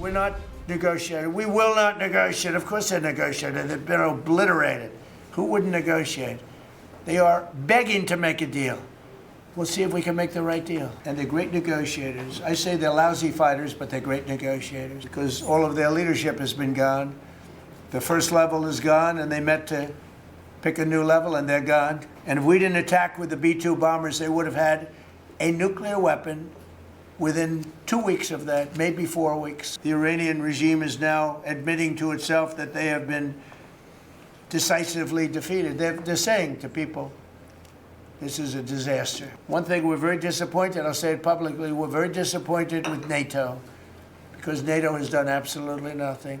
We're not negotiating. We will not negotiate. Of course they're negotiating. They've been obliterated. Who wouldn't negotiate? They are begging to make a deal. We'll see if we can make the right deal. And they're great negotiators. I say they're lousy fighters, but they're great negotiators because all of their leadership has been gone. The first level is gone, and they meant to pick a new level, and they're gone. And if we didn't attack with the B-2 bombers, they would have had a nuclear weapon within 2 weeks of that, maybe 4 weeks. The Iranian regime is now admitting to itself that they have been decisively defeated. They're saying to people, this is a disaster. One thing we're very disappointed, I'll say it publicly, we're very disappointed with NATO because NATO has done absolutely nothing.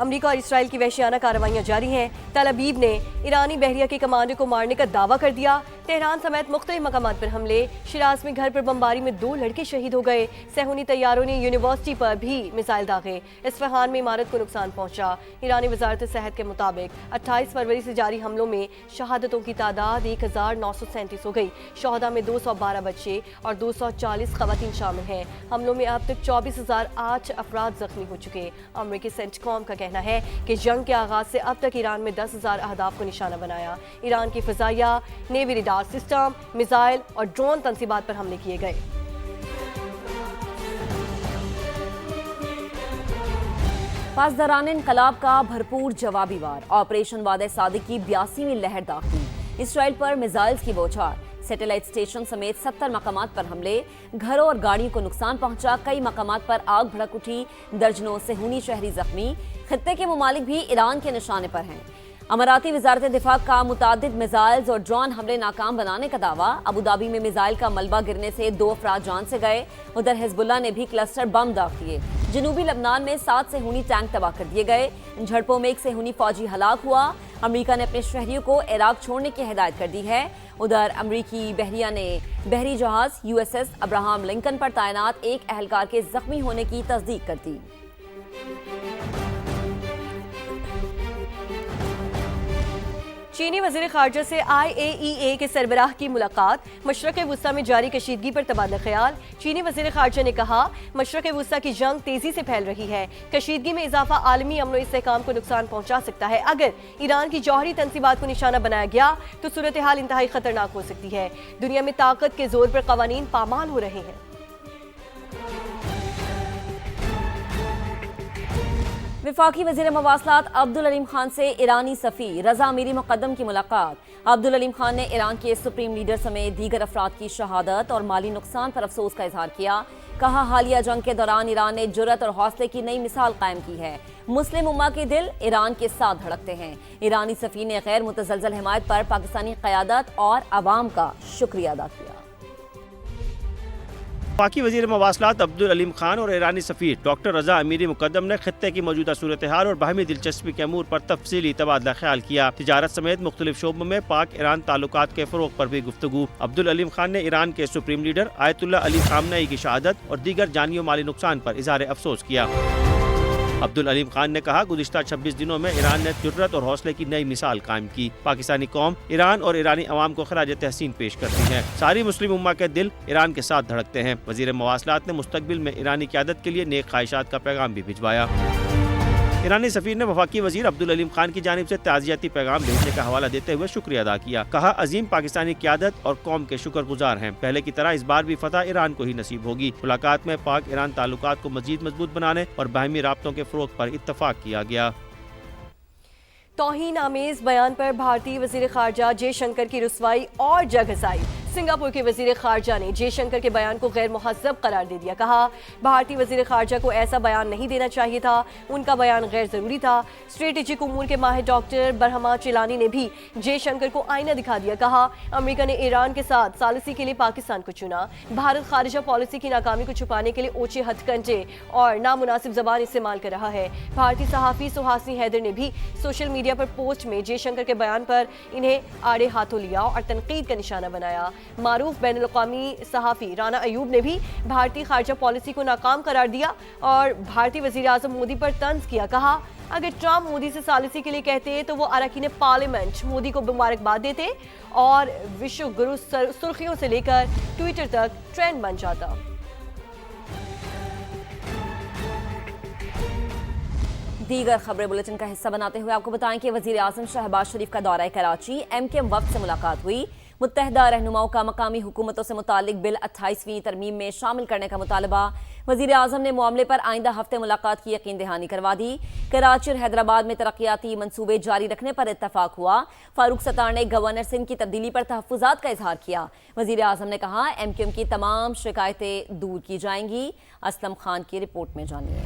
امریکہ اور اسرائیل کی وحشیانہ کارروائیاں جاری ہیں۔ تل Aviv نے ایرانی بحریہ کے کمانڈر کو مارنے کا دعویٰ کر دیا۔ تہران سمیت مختلف مقامات پر حملے، شیراز میں گھر پر بمباری میں 2 لڑکے شہید ہو گئے۔ صہیونی طیاروں نے یونیورسٹی پر بھی میزائل داغے۔ اصفہان میں عمارت کو نقصان پہنچا۔ ایرانی وزارت صحت کے مطابق 28 فروری سے جاری حملوں میں شہادتوں کی تعداد 1937 ہو گئی۔ شہداء میں 212 بچے اور 240 خواتین شامل ہیں۔ حملوں میں اب تک 24,008 افراد زخمی ہو چکے۔ امریکی سینٹکام کا کہنا ہے کہ جنگ کے آغاز سے اب تک ایران میں 10,000 اہداف کو نشانہ بنایا۔ ایران کی فضائیہ، نیوی ریڈار سسٹم، میزائل اور ڈرون تنصیبات پر حملے کیے گئے۔ پاسداران انقلاب کا بھرپور جوابی وار، آپریشن وعدہ صادق کی 82ویں لہر داخل، اسرائیل پر میزائلز کی بوچھار، سیٹلائٹ اسٹیشن سمیت 70 مقامات پر حملے، گھروں اور گاڑیوں کو نقصان پہنچا، کئی مقامات پر آگ بھڑک اٹھی، درجنوں صہیونی شہری زخمی، خطے کے ممالک بھی ایران کے نشانے پر ہیں۔ اماراتی وزارت دفاع کا متعدد میزائلز اور ڈرون حملے ناکام بنانے کا دعویٰ، ابوظہبی میں میزائل کا ملبہ گرنے سے 2 افراد جان سے گئے، ادھر حزب اللہ نے بھی کلسٹر بم داغ کیے۔ جنوبی لبنان میں 7 صہیونی ٹینک تباہ کر دیے گئے، جھڑپوں میں 1 صہیونی فوجی ہلاک ہوا۔ امریکہ نے اپنے شہریوں کو عراق چھوڑنے کی ہدایت کر دی ہے۔ ادھر امریکی بحریہ نے بحری جہاز USS ابراہم لنکن پر تعینات 1 اہلکار کے زخمی ہونے کی تصدیق کر دی۔ چینی وزیر خارجہ سے IAEA کے سربراہ کی ملاقات، مشرق وسطی میں جاری کشیدگی پر تبادلہ خیال۔ چینی وزیر خارجہ نے کہا مشرق وسطی کی جنگ تیزی سے پھیل رہی ہے، کشیدگی میں اضافہ عالمی امن و استحکام کو نقصان پہنچا سکتا ہے۔ اگر ایران کی جوہری تنصیبات کو نشانہ بنایا گیا تو صورتحال انتہائی خطرناک ہو سکتی ہے۔ دنیا میں طاقت کے زور پر قوانین پامال ہو رہے ہیں۔ وفاقی وزیر مواصلات عبدالعلیم خان سے ایرانی سفیر رضا امیری مقدم کی ملاقات۔ عبدالعلیم خان نے ایران کے سپریم لیڈر سمیت دیگر افراد کی شہادت اور مالی نقصان پر افسوس کا اظہار کیا۔ کہا حالیہ جنگ کے دوران ایران نے جرأت اور حوصلے کی نئی مثال قائم کی ہے۔ مسلم امہ کے دل ایران کے ساتھ دھڑکتے ہیں۔ ایرانی سفیر نے غیر متزلزل حمایت پر پاکستانی قیادت اور عوام کا شکریہ ادا کیا۔ وفاقی وزیر مواصلات عبدالعلیم خان اور ایرانی سفیر ڈاکٹر رضا امیری مقدم نے خطے کی موجودہ صورتحال اور باہمی دلچسپی کے امور پر تفصیلی تبادلہ خیال کیا۔ تجارت سمیت مختلف شعبوں میں پاک ایران تعلقات کے فروغ پر بھی گفتگو۔ عبدالعلیم خان نے ایران کے سپریم لیڈر آیت اللہ علی خامنئی کی شہادت اور دیگر جانی و مالی نقصان پر اظہار افسوس کیا۔ عبدالعلیم خان نے کہا گزشتہ 26 دنوں میں ایران نے جرأت اور حوصلے کی نئی مثال قائم کی۔ پاکستانی قوم ایران اور ایرانی عوام کو خراج تحسین پیش کرتی ہے۔ ساری مسلم امہ کے دل ایران کے ساتھ دھڑکتے ہیں۔ وزیر مواصلات نے مستقبل میں ایرانی قیادت کے لیے نیک خواہشات کا پیغام بھی بھجوایا۔ ایرانی سفیر نے وفاقی وزیر عبدالعلیم خان کی جانب سے تعزیتی پیغام بھیجنے کا حوالہ دیتے ہوئے شکریہ ادا کیا۔ کہا عظیم پاکستانی قیادت اور قوم کے شکر گزار ہیں۔ پہلے کی طرح اس بار بھی فتح ایران کو ہی نصیب ہوگی۔ ملاقات میں پاک ایران تعلقات کو مزید مضبوط بنانے اور باہمی رابطوں کے فروغ پر اتفاق کیا گیا۔ توہین آمیز بیان پر بھارتی وزیر خارجہ جے شنکر کی رسوائی اور جگہسائی۔ سنگاپور کے وزیر خارجہ نے جے شنکر کے بیان کو غیر مہذب قرار دے دیا۔ کہا بھارتی وزیر خارجہ کو ایسا بیان نہیں دینا چاہیے تھا، ان کا بیان غیر ضروری تھا۔ اسٹریٹجک امور کے ماہر ڈاکٹر برہما چیلانی نے بھی جے شنکر کو آئینہ دکھا دیا۔ کہا امریکہ نے ایران کے ساتھ ثالثی کے لیے پاکستان کو چنا۔ بھارت خارجہ پالیسی کی ناکامی کو چھپانے کے لیے اونچے ہتھ کنڈے اور نامناسب زبان استعمال کر رہا ہے۔ بھارتی صحافی سہاسنی حیدر نے بھی سوشل میڈیا پر پوسٹ میں جے شنکر کے بیان پر انہیں آڑے ہاتھوں لیا اور تنقید کا نشانہ بنایا۔ معروف بین الاقوامی صحافی رانا ایوب نے بھی بھارتی خارجہ پالیسی کو ناکام قرار دیا اور بھارتی وزیر اعظم مودی پر طنز کیا۔ کہا اگر ٹرمپ مودی سے ثالثی کے لیے کہتے تو وہ اراکین پارلیمنٹ مودی کو مبارکباد دیتے اور وشو گرو سرخیوں سے لے کر ٹویٹر تک ٹرینڈ بن جاتا۔ دیگر خبریں بلیٹن کا حصہ بناتے ہوئے آپ کو بتائیں کہ وزیر اعظم شہباز شریف کا دورہ کراچی، MKM وفد سے ملاقات ہوئی۔ متحدہ رہنماؤں کا مقامی حکومتوں سے متعلق بل 28ویں ترمیم میں شامل کرنے کا مطالبہ۔ وزیر اعظم نے معاملے پر آئندہ ہفتے ملاقات کی یقین دہانی کروا دی۔ کراچی اور حیدرآباد میں ترقیاتی منصوبے جاری رکھنے پر اتفاق ہوا۔ فاروق ستار نے گورنر سندھ کی تبدیلی پر تحفظات کا اظہار کیا۔ وزیر اعظم نے کہا MKM کی تمام شکایتیں دور کی جائیں گی۔ اسلم خان کی رپورٹ میں جانیے۔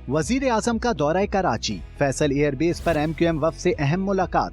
وزیر اعظم کا دورہ کراچی، فیصل ایئر بیس پر MQM وفد سے اہم ملاقات۔